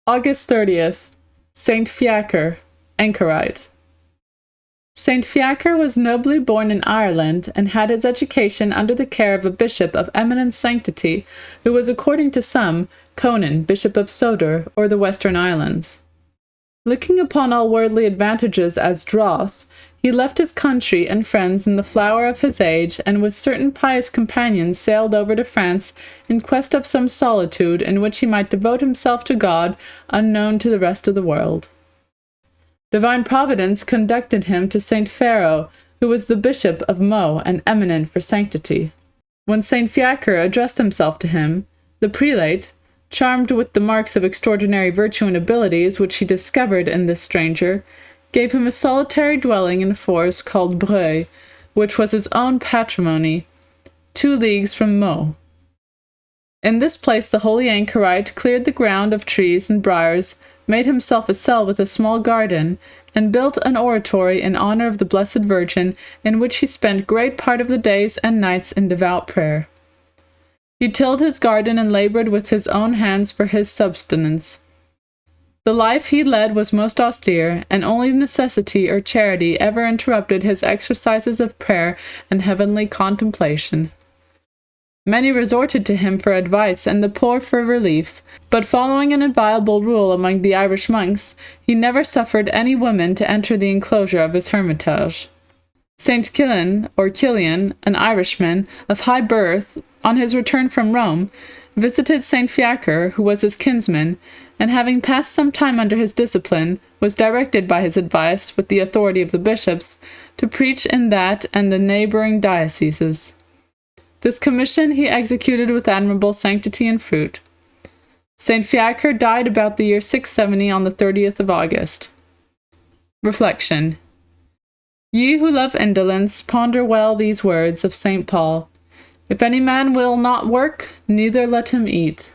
August 30th, Saint Fiaker, Anchorite. Saint Fiaker was nobly born in Ireland and had his education under the care of a bishop of eminent sanctity, who was, according to some, Conan, Bishop of Sodor, or the Western Islands. Looking upon all worldly advantages as dross, he left his country and friends in the flower of his age, and with certain pious companions sailed over to France in quest of some solitude in which he might devote himself to God, unknown to the rest of the world. Divine Providence conducted him to St. Pharaoh, who was the bishop of Meaux and eminent for sanctity. When St. Fiaker addressed himself to him, the prelate, charmed with the marks of extraordinary virtue and abilities which he discovered in this stranger, gave him a solitary dwelling in a forest called Breuil, which was his own patrimony, 2 leagues from Meaux. In this place the holy Anchorite cleared the ground of trees and briars, made himself a cell with a small garden, and built an oratory in honor of the Blessed Virgin, in which he spent great part of the days and nights in devout prayer. He tilled his garden and labored with his own hands for his subsistence. The life he led was most austere, and only necessity or charity ever interrupted his exercises of prayer and heavenly contemplation. Many resorted to him for advice and the poor for relief, but following an inviolable rule among the Irish monks, he never suffered any woman to enter the enclosure of his hermitage. St. Kilian, or Kilian, an Irishman of high birth, on his return from Rome, visited St. Fiaker, who was his kinsman, and having passed some time under his discipline, was directed by his advice, with the authority of the bishops, to preach in that and the neighboring dioceses. This commission he executed with admirable sanctity and fruit. St. Fiaker died about the year 670 on the 30th of August. Reflection. Ye who love indolence, ponder well these words of St. Paul. If any man will not work, neither let him eat.